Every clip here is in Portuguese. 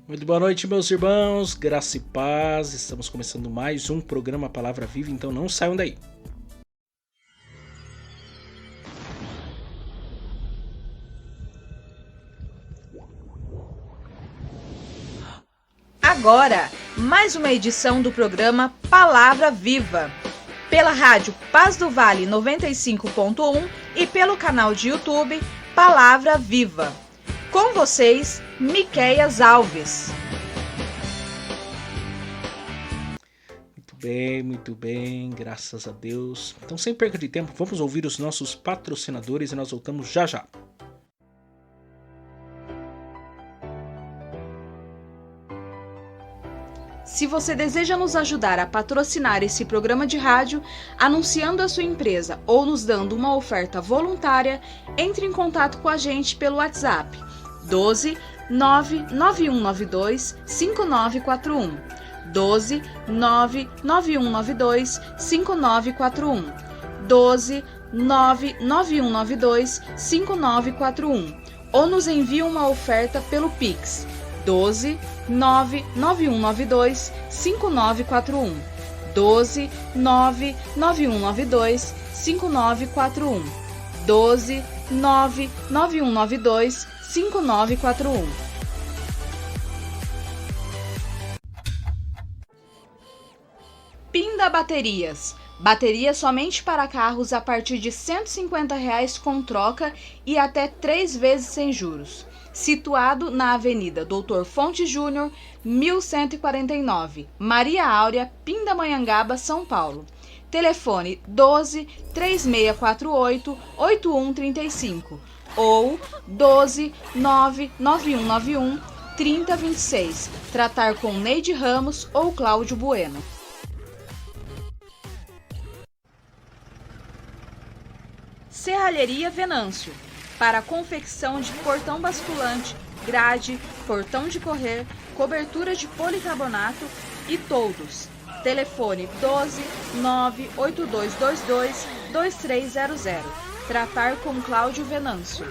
Muito boa noite, meus irmãos, graça e paz. Estamos começando mais um programa Palavra Viva, então não saiam daí. Agora, mais uma edição do programa Palavra Viva, pela rádio Paz do Vale 95.1 e pelo canal de YouTube Palavra Viva. Com vocês, Miqueias Alves. Muito bem, graças a Deus. Então, sem perca de tempo, vamos ouvir os nossos patrocinadores e nós voltamos já já. Se você deseja nos ajudar a patrocinar esse programa de rádio, anunciando a sua empresa ou nos dando uma oferta voluntária, entre em contato com a gente pelo WhatsApp 12 99192 5941, 12 99192 5941, 12 99192 5941, ou nos envie uma oferta pelo Pix 12 99192 5941, 12 99192 5941, 12 99192 5941. Pinda Baterias. Baterias somente para carros a partir de R$ 150 com troca e até 3 vezes sem juros. Situado na Avenida Doutor Fonte Júnior, 1149, Maria Áurea, Pindamonhangaba, São Paulo. Telefone 12 3648 8135 ou 12 99191 3026. Tratar com Neide Ramos ou Cláudio Bueno. Serralheria Venâncio. Para a confecção de portão basculante, grade, portão de correr, cobertura de policarbonato e toldos. Telefone 12 98222 2300. Tratar com Cláudio Venâncio.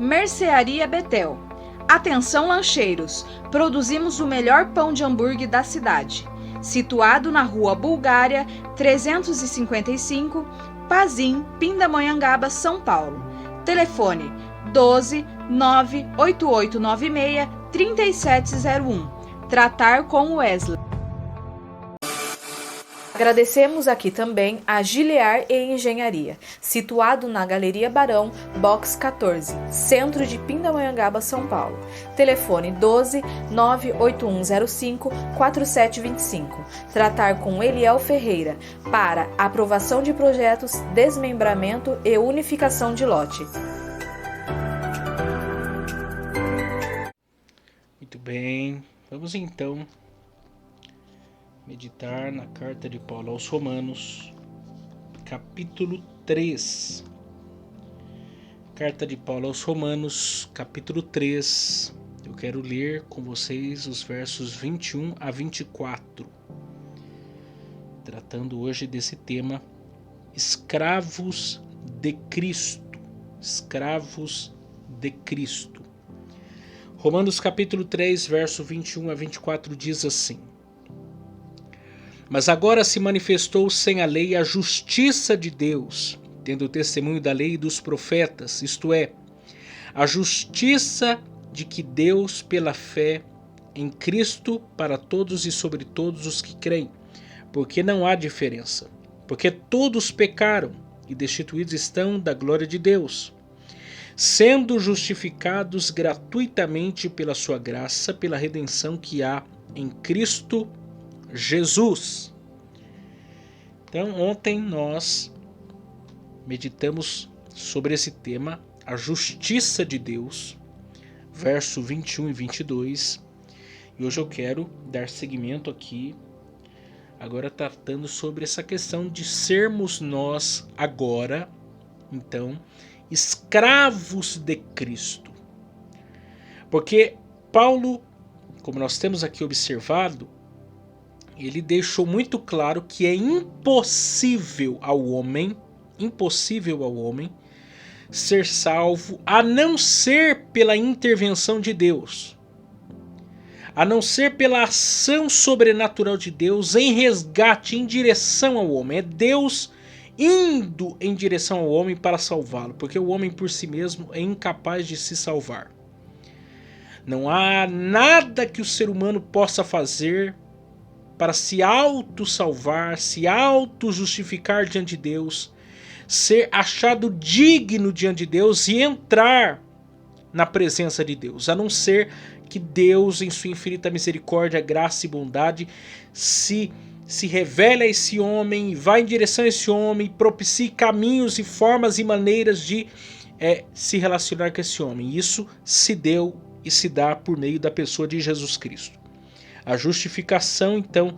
Mercearia Betel. Atenção, lancheiros! Produzimos o melhor pão de hambúrguer da cidade. Situado na Rua Bulgária, 355, Pazim, Pindamonhangaba, São Paulo. Telefone 12 98896 3701. Tratar com Wesley. Agradecemos aqui também a Gilear e Engenharia, situado na Galeria Barão, Box 14, centro de Pindamonhangaba, São Paulo. Telefone 12 98105 4725. Tratar com Eliel Ferreira para aprovação de projetos, desmembramento e unificação de lote. Muito bem, vamos então meditar na carta de Paulo aos Romanos, capítulo 3. Carta de Paulo aos Romanos, capítulo 3. Eu quero ler com vocês os versos 21 a 24. Tratando hoje desse tema, escravos de Cristo. Escravos de Cristo. Romanos capítulo 3, verso 21 a 24 diz assim: Mas agora se manifestou sem a lei a justiça de Deus, tendo o testemunho da lei e dos profetas, isto é, a justiça de que Deus, pela fé em Cristo, para todos e sobre todos os que creem, porque não há diferença, porque todos pecaram e destituídos estão da glória de Deus, sendo justificados gratuitamente pela sua graça, pela redenção que há em Cristo Jesus. Então, ontem nós meditamos sobre esse tema, a justiça de Deus, verso 21 e 22, e hoje eu quero dar seguimento aqui, agora tratando sobre essa questão de sermos nós agora, então, escravos de Cristo. Porque Paulo, como nós temos aqui observado, ele deixou muito claro que é impossível ao homem ser salvo a não ser pela intervenção de Deus, a não ser pela ação sobrenatural de Deus em resgate, em direção ao homem. É Deus indo em direção ao homem para salvá-lo, porque o homem por si mesmo é incapaz de se salvar. Não há nada que o ser humano possa fazer para se auto-salvar, se auto-justificar diante de Deus, ser achado digno diante de Deus e entrar na presença de Deus, a não ser que Deus, em sua infinita misericórdia, graça e bondade, se revele a esse homem, vai em direção a esse homem, propicie caminhos e formas e maneiras de se relacionar com esse homem. Isso se deu e se dá por meio da pessoa de Jesus Cristo. A justificação, então,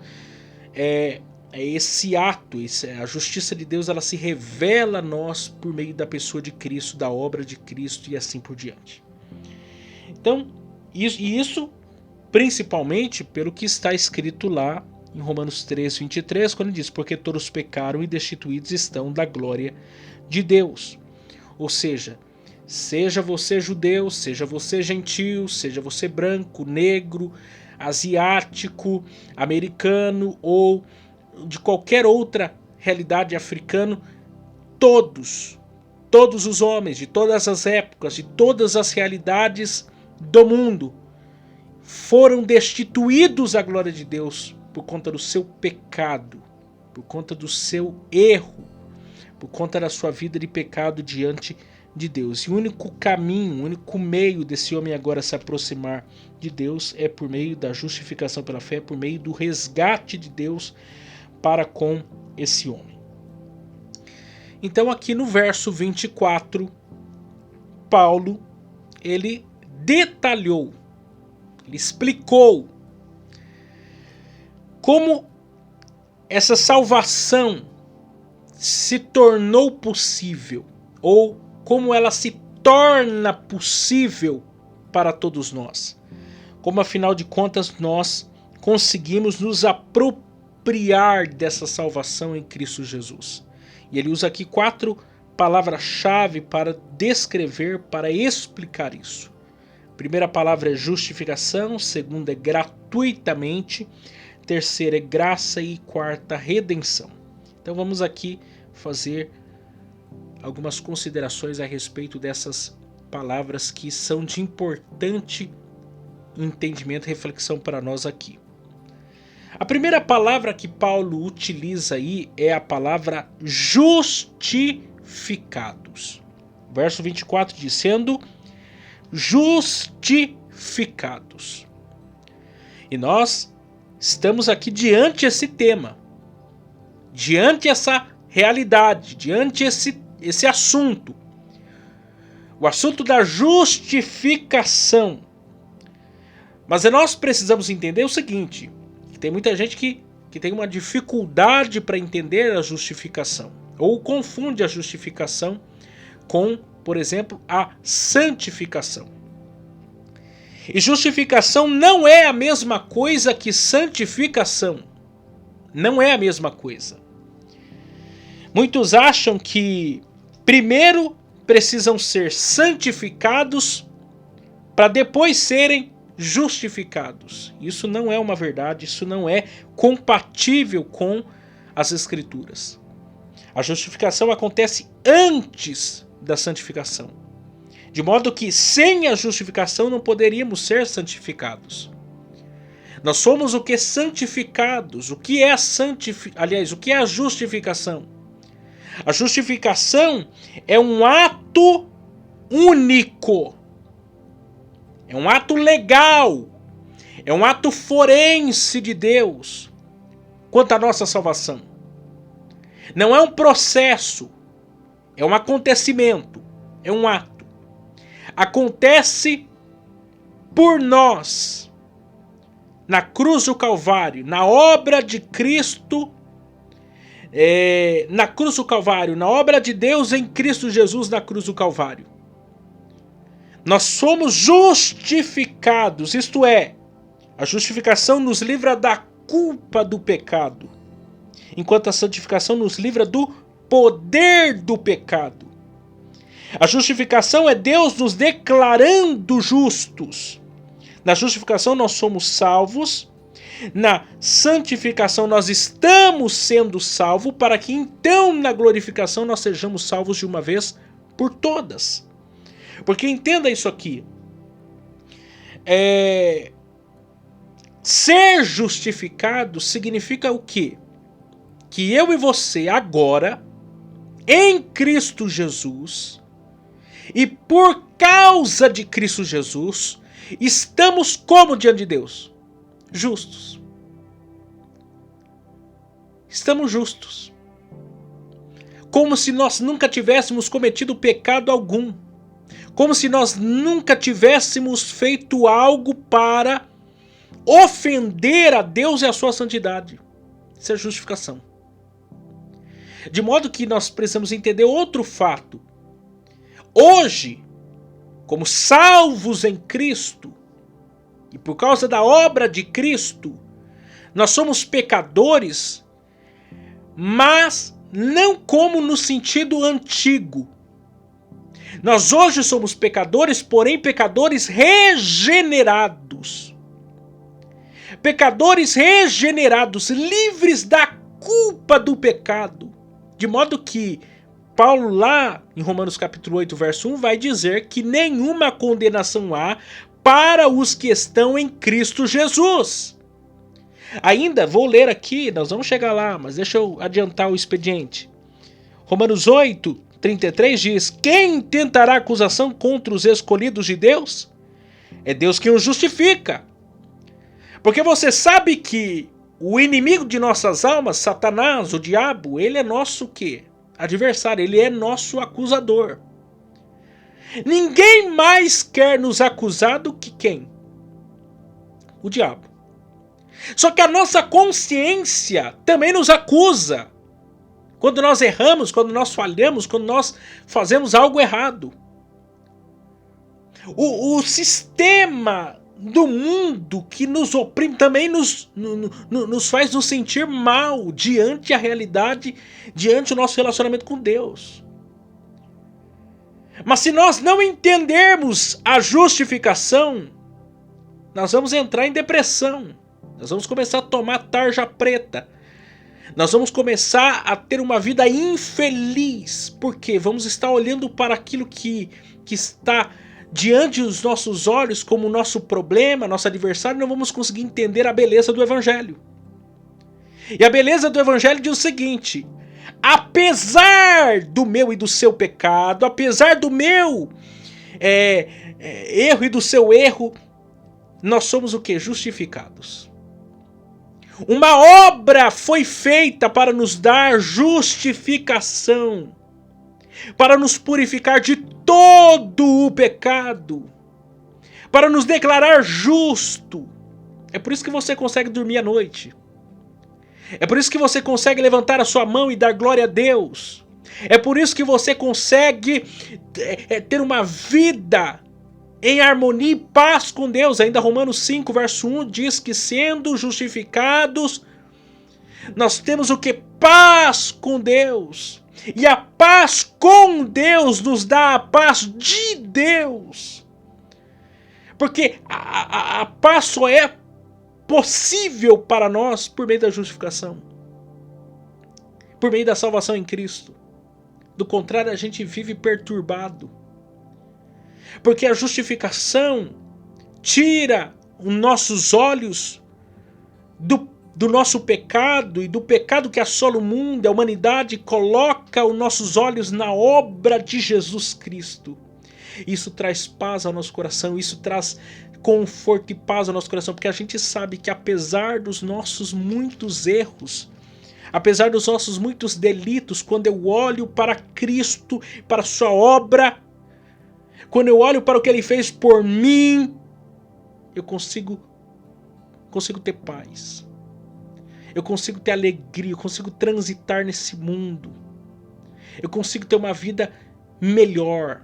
é esse ato, a justiça de Deus, ela se revela a nós por meio da pessoa de Cristo, da obra de Cristo e assim por diante. Então, isso principalmente pelo que está escrito lá em Romanos 3, 23, quando diz: porque todos pecaram e destituídos estão da glória de Deus. Ou seja você judeu, seja você gentil, seja você branco, negro, asiático, americano ou de qualquer outra realidade africana, todos os homens de todas as épocas, de todas as realidades do mundo, foram destituídos da glória de Deus por conta do seu pecado, por conta do seu erro, por conta da sua vida de pecado diante de Deus. E o único caminho, o único meio desse homem agora se aproximar de Deus é por meio da justificação pela fé, por meio do resgate de Deus para com esse homem. Então aqui no verso 24, Paulo, ele detalhou, ele explicou como essa salvação se tornou possível, ou como ela se torna possível para todos nós. Como afinal de contas nós conseguimos nos apropriar dessa salvação em Cristo Jesus. E ele usa aqui 4 palavras-chave para descrever, para explicar isso. A primeira palavra é justificação, segunda é gratuitamente, terceira é graça e quarta redenção. Então vamos aqui fazer algumas considerações a respeito dessas palavras que são de importante entendimento e reflexão para nós aqui. A primeira palavra que Paulo utiliza aí é a palavra justificados. Verso 24 diz: sendo justificados. E nós estamos aqui diante esse tema, diante essa realidade, diante esse assunto. O assunto da justificação. Mas nós precisamos entender o seguinte: tem muita gente que tem uma dificuldade para entender a justificação, ou confunde a justificação com, por exemplo, a santificação. E justificação não é a mesma coisa que santificação. Não é a mesma coisa. Muitos acham que primeiro precisam ser santificados para depois serem justificados. Isso não é uma verdade, isso não é compatível com as Escrituras. A justificação acontece antes da santificação. De modo que sem a justificação não poderíamos ser santificados. Nós somos o que? Santificados. O que é o que é a justificação? A justificação é um ato único. É um ato legal. É um ato forense de Deus quanto à nossa salvação. Não é um processo. É um acontecimento. É um ato. Acontece por nós. Na cruz do Calvário. Na obra de Cristo. Na cruz do Calvário. Na obra de Deus em Cristo Jesus na cruz do Calvário. Nós somos justificados, isto é, a justificação nos livra da culpa do pecado, enquanto a santificação nos livra do poder do pecado. A justificação é Deus nos declarando justos. Na justificação nós somos salvos. Na santificação nós estamos sendo salvos, para que então na glorificação nós sejamos salvos de uma vez por todas. Porque entenda isso aqui. Ser justificado significa o quê? Que eu e você agora, em Cristo Jesus, e por causa de Cristo Jesus, estamos como diante de Deus? Justos. Estamos justos. Como se nós nunca tivéssemos cometido pecado algum. Como se nós nunca tivéssemos feito algo para ofender a Deus e a sua santidade. Isso é justificação. De modo que nós precisamos entender outro fato. Hoje, como salvos em Cristo, e por causa da obra de Cristo, nós somos pecadores, mas não como no sentido antigo. Nós hoje somos pecadores, porém pecadores regenerados. Pecadores regenerados, livres da culpa do pecado. De modo que Paulo lá em Romanos capítulo 8, verso 1, vai dizer que nenhuma condenação há para os que estão em Cristo Jesus. Ainda vou ler aqui, nós vamos chegar lá, mas deixa eu adiantar o expediente. Romanos 8, 33 diz: quem tentará acusação contra os escolhidos de Deus? É Deus quem os justifica. Porque você sabe que o inimigo de nossas almas, Satanás, o diabo, ele é nosso o quê? Adversário, ele é nosso acusador. Ninguém mais quer nos acusar do que quem? O diabo. Só que a nossa consciência também nos acusa. Quando nós erramos, quando nós falhamos, quando nós fazemos algo errado. O sistema do mundo que nos oprime também nos faz nos sentir mal diante a realidade, diante o nosso relacionamento com Deus. Mas se nós não entendermos a justificação, nós vamos entrar em depressão. Nós vamos começar a tomar tarja preta. Nós vamos começar a ter uma vida infeliz. Porque vamos estar olhando para aquilo que está diante dos nossos olhos como nosso problema, nosso adversário, e não vamos conseguir entender a beleza do Evangelho. E a beleza do Evangelho diz o seguinte: apesar do meu e do seu pecado, apesar do meu erro e do seu erro, nós somos o quê? Justificados. Uma obra foi feita para nos dar justificação, para nos purificar de todo o pecado, para nos declarar justo. É por isso que você consegue dormir à noite. É por isso que você consegue levantar a sua mão e dar glória a Deus. É por isso que você consegue ter uma vida em harmonia e paz com Deus. Ainda Romanos 5, verso 1 diz que sendo justificados, nós temos o que? Paz com Deus. E a paz com Deus nos dá a paz de Deus. Porque a paz só é possível para nós por meio da justificação, por meio da salvação em Cristo. Do contrário, a gente vive perturbado. Porque a justificação tira os nossos olhos do nosso pecado e do pecado que assola o mundo, a humanidade, coloca os nossos olhos na obra de Jesus Cristo. Isso traz paz ao nosso coração, isso traz conforto e paz ao nosso coração, porque a gente sabe que apesar dos nossos muitos erros, apesar dos nossos muitos delitos, quando eu olho para Cristo, para a sua obra, quando eu olho para o que Ele fez por mim, eu consigo ter paz. Eu consigo ter alegria, eu consigo transitar nesse mundo. Eu consigo ter uma vida melhor,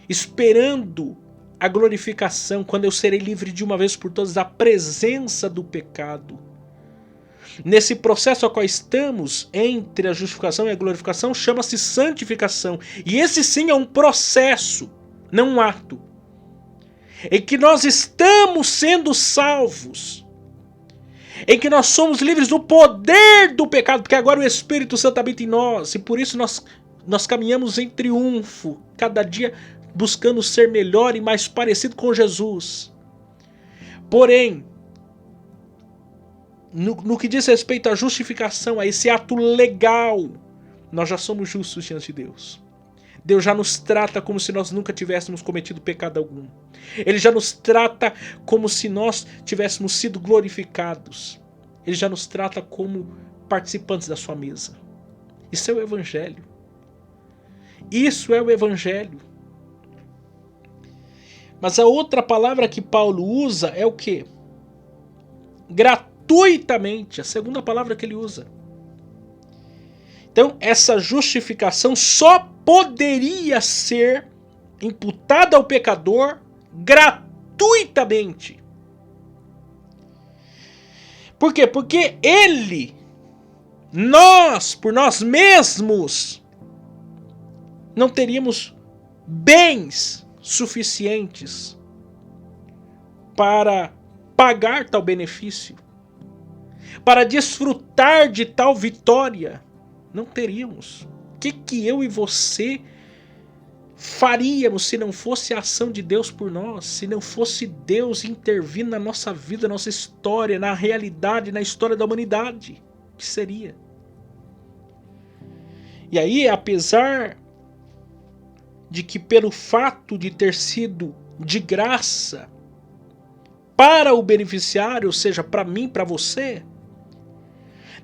esperando a glorificação, quando eu serei livre de uma vez por todas da presença do pecado. nesse processo a qual estamos entre a justificação e a glorificação, chama-se santificação. E esse sim é um processo, não um ato, em que nós estamos sendo salvos, em que nós somos livres do poder do pecado, porque agora o Espírito Santo habita em nós, e por isso nós caminhamos em triunfo, cada dia buscando ser melhor e mais parecido com Jesus. Porém, no que diz respeito à justificação, a esse ato legal, nós já somos justos diante de Deus. Deus já nos trata como se nós nunca tivéssemos cometido pecado algum. Ele já nos trata como se nós tivéssemos sido glorificados. Ele já nos trata como participantes da sua mesa. Isso é o Evangelho. Isso é o Evangelho. Mas a outra palavra que Paulo usa é o quê? Gratuitamente, a segunda palavra que ele usa. Então, essa justificação só poderia ser imputada ao pecador gratuitamente. Por quê? Porque por nós mesmos, não teríamos bens suficientes para pagar tal benefício, para desfrutar de tal vitória. Não teríamos. O que eu e você faríamos se não fosse a ação de Deus por nós, se não fosse Deus intervir na nossa vida, na nossa história, na realidade, na história da humanidade? O que seria? E aí, apesar de que pelo fato de ter sido de graça para o beneficiário, ou seja, para mim, para você,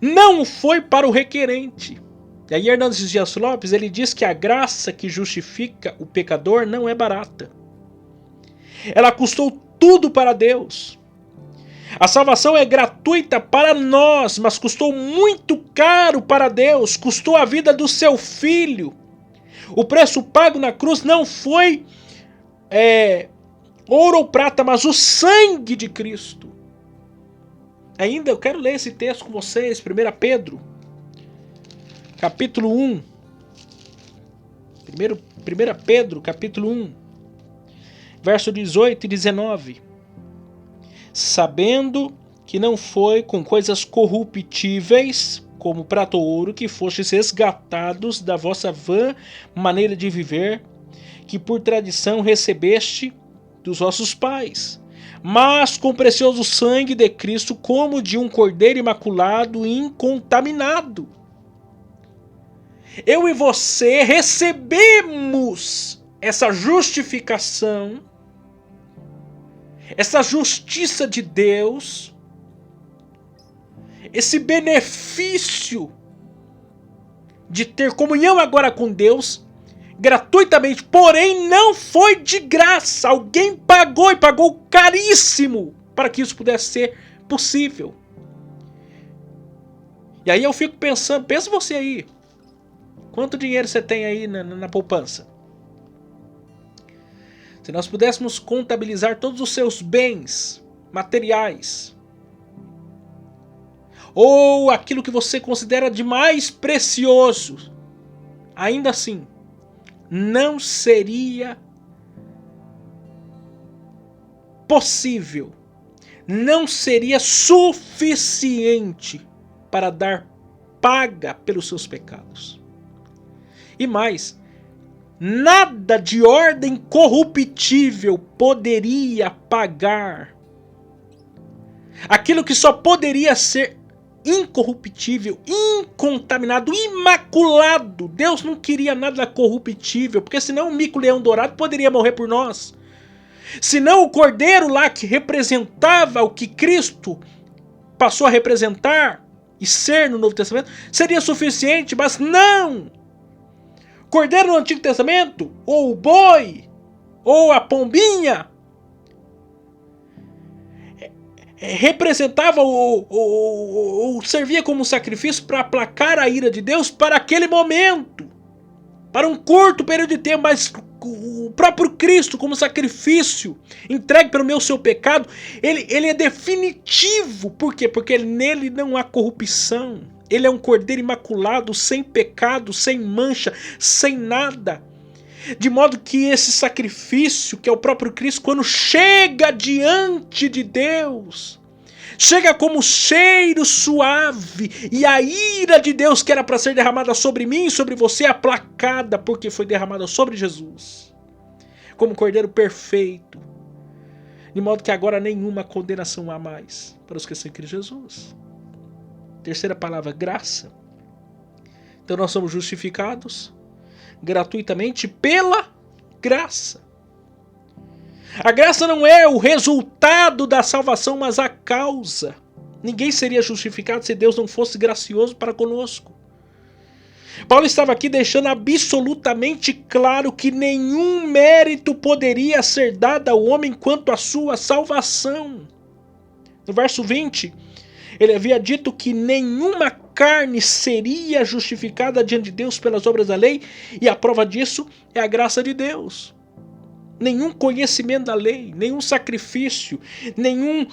não foi para o requerente. E aí Hernandes Dias Lopes, ele diz que a graça que justifica o pecador não é barata. Ela custou tudo para Deus. A salvação é gratuita para nós, mas custou muito caro para Deus, custou a vida do seu filho. O preço pago na cruz não foi ouro ou prata, mas o sangue de Cristo. Ainda eu quero ler esse texto com vocês, 1 Pedro, capítulo 1. 1 Pedro, capítulo 1, verso 18 e 19. Sabendo que não foi com coisas corruptíveis, como prata ou ouro, que fostes resgatados da vossa vã maneira de viver, que por tradição recebeste dos vossos pais, mas com precioso sangue de Cristo, como de um cordeiro imaculado e incontaminado. Eu e você recebemos essa justificação, essa justiça de Deus, esse benefício de ter comunhão agora com Deus, gratuitamente, porém não foi de graça. Alguém pagou, e pagou caríssimo para que isso pudesse ser possível. E aí eu fico pensando, pensa você aí, quanto dinheiro você tem aí na poupança? Se nós pudéssemos contabilizar todos os seus bens materiais, ou aquilo que você considera de mais precioso, ainda assim, não seria possível, não seria suficiente para dar paga pelos seus pecados. E mais, nada de ordem corruptível poderia pagar aquilo que só poderia ser incorruptível, incontaminado, imaculado. Deus não queria nada corruptível, porque senão o mico-leão dourado poderia morrer por nós. Senão o cordeiro lá que representava o que Cristo passou a representar e ser no Novo Testamento seria suficiente, mas não! Cordeiro no Antigo Testamento, ou o boi, ou a pombinha, representava ou servia como sacrifício para aplacar a ira de Deus para aquele momento, para um curto período de tempo, mas o próprio Cristo como sacrifício entregue pelo meu seu pecado, ele é definitivo. Por quê? Porque nele não há corrupção. Ele é um cordeiro imaculado, sem pecado, sem mancha, sem nada. De modo que esse sacrifício, que é o próprio Cristo, quando chega diante de Deus, chega como cheiro suave, e a ira de Deus que era para ser derramada sobre mim e sobre você é aplacada, porque foi derramada sobre Jesus, como cordeiro perfeito. De modo que agora nenhuma condenação há mais para os que estão em Cristo Jesus. Terceira palavra, graça. Então nós somos justificados gratuitamente pela graça. A graça não é o resultado da salvação, mas a causa. Ninguém seria justificado se Deus não fosse gracioso para conosco. Paulo estava aqui deixando absolutamente claro que nenhum mérito poderia ser dado ao homem quanto à sua salvação. No verso 20, ele havia dito que nenhuma carne seria justificada diante de Deus pelas obras da lei, e a prova disso é a graça de Deus. Nenhum conhecimento da lei, nenhum sacrifício, nenhum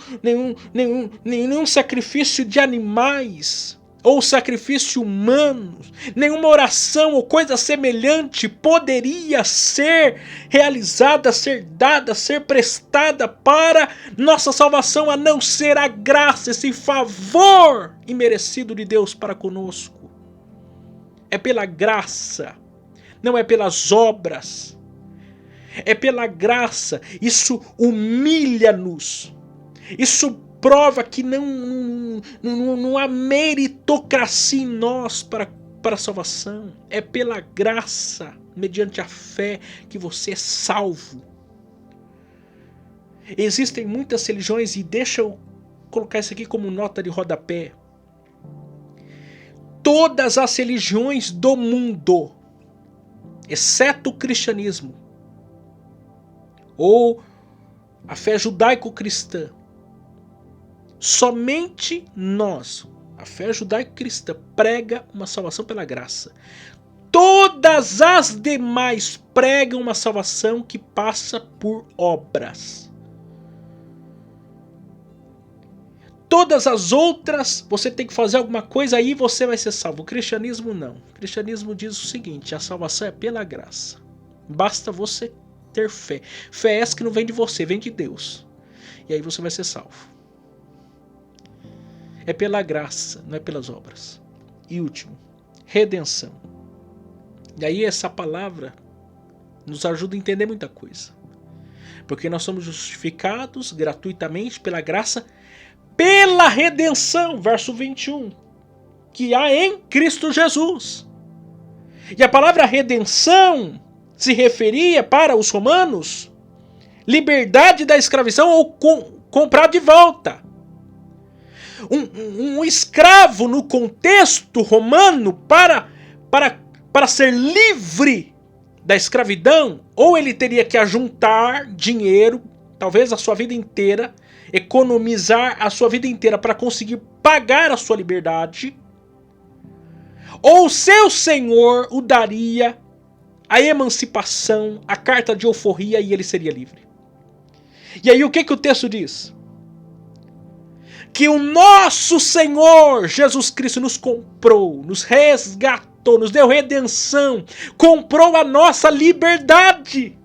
sacrifício de animais ou sacrifício humano, nenhuma oração ou coisa semelhante poderia ser realizada, ser dada, ser prestada para nossa salvação, a não ser a graça, esse favor imerecido de Deus para conosco. É pela graça, não é pelas obras. É pela graça. Isso humilha-nos. Isso prova que não há meritocracia em nós para a salvação. É pela graça, mediante a fé, que você é salvo. Existem muitas religiões, e deixa eu colocar isso aqui como nota de rodapé. Todas as religiões do mundo, exceto o cristianismo, ou a fé judaico-cristã, somente nós, a fé judaico-cristã, prega uma salvação pela graça. Todas as demais pregam uma salvação que passa por obras. Todas as outras, você tem que fazer alguma coisa, aí você vai ser salvo. O cristianismo não. O cristianismo diz o seguinte: a salvação é pela graça. Basta você ter fé. Fé é essa que não vem de você, vem de Deus. E aí você vai ser salvo. É pela graça, não é pelas obras. E último, redenção. E aí essa palavra nos ajuda a entender muita coisa. Porque nós somos justificados gratuitamente pela graça, pela redenção, verso 21, que há em Cristo Jesus. E a palavra redenção se referia para os romanos liberdade da escravidão ou comprar de volta. Um escravo no contexto romano para ser livre da escravidão, ou ele teria que ajuntar dinheiro, talvez a sua vida inteira, economizar a sua vida inteira para conseguir pagar a sua liberdade, ou seu senhor o daria a emancipação, a carta de alforria, e ele seria livre. E aí o que o texto diz? Que o nosso Senhor Jesus Cristo nos comprou, nos resgatou, nos deu redenção, comprou a nossa liberdade.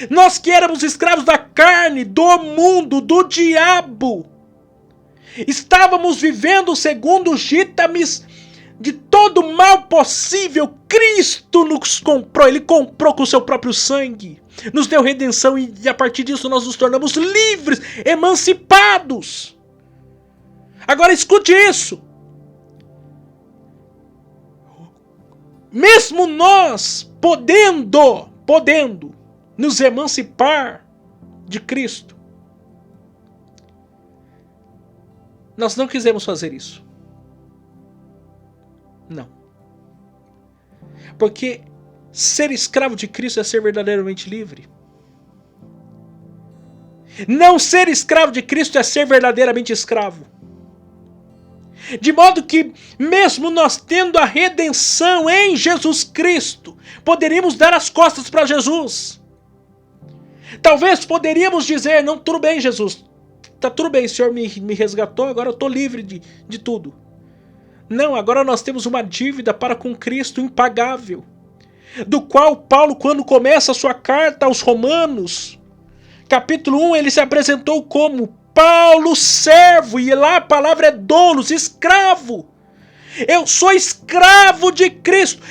Nós que éramos escravos da carne, do mundo, do diabo, estávamos vivendo segundo os ditames de todo o mal possível. Cristo nos comprou, Ele comprou com o seu próprio sangue, nos deu redenção, e a partir disso nós nos tornamos livres, emancipados. Agora escute isso. Mesmo nós podendo nos emancipar de Cristo, nós não quisemos fazer isso. Não. Porque ser escravo de Cristo é ser verdadeiramente livre. Não ser escravo de Cristo é ser verdadeiramente escravo. De modo que, mesmo nós tendo a redenção em Jesus Cristo, poderíamos dar as costas para Jesus. Talvez poderíamos dizer, não, tudo bem, Jesus, tá tudo bem, o Senhor me resgatou, agora eu estou livre de tudo. Não, agora nós temos uma dívida para com Cristo impagável, do qual Paulo, quando começa a sua carta aos Romanos, capítulo 1, ele se apresentou como Paulo, servo, e lá a palavra é doulos, escravo. Eu sou escravo de Cristo.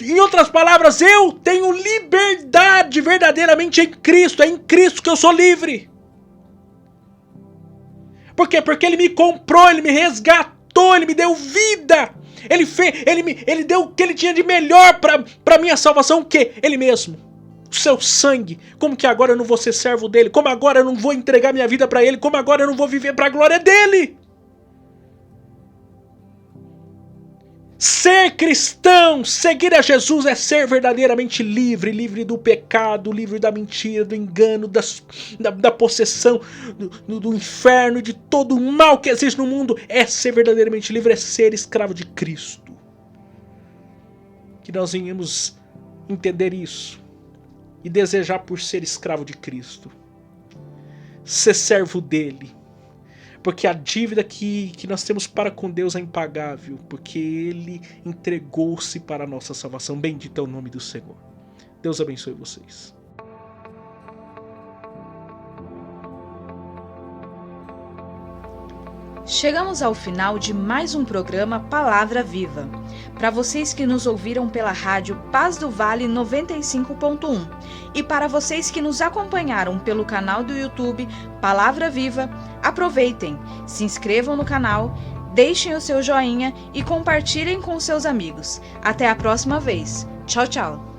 Em outras palavras, eu tenho liberdade verdadeiramente em Cristo. É em Cristo que eu sou livre. Por quê? Porque Ele me comprou, Ele me resgatou, Ele me deu vida. Ele deu o que Ele tinha de melhor para minha salvação, o quê? Ele mesmo. O seu sangue. Como que agora eu não vou ser servo dele? Como agora eu não vou entregar minha vida para Ele? Como agora eu não vou viver para a glória dele? Ser cristão, seguir a Jesus é ser verdadeiramente livre, livre do pecado, livre da mentira, do engano, da possessão, do inferno, de todo o mal que existe no mundo. É ser verdadeiramente livre, é ser escravo de Cristo. Que nós venhamos entender isso e desejar por ser escravo de Cristo, ser servo dele. Porque a dívida que nós temos para com Deus é impagável, porque Ele entregou-se para a nossa salvação. Bendito é o nome do Senhor. Deus abençoe vocês. Chegamos ao final de mais um programa Palavra Viva. Para vocês que nos ouviram pela rádio Paz do Vale 95.1 e para vocês que nos acompanharam pelo canal do YouTube Palavra Viva, aproveitem, se inscrevam no canal, deixem o seu joinha e compartilhem com seus amigos. Até a próxima vez. Tchau, tchau.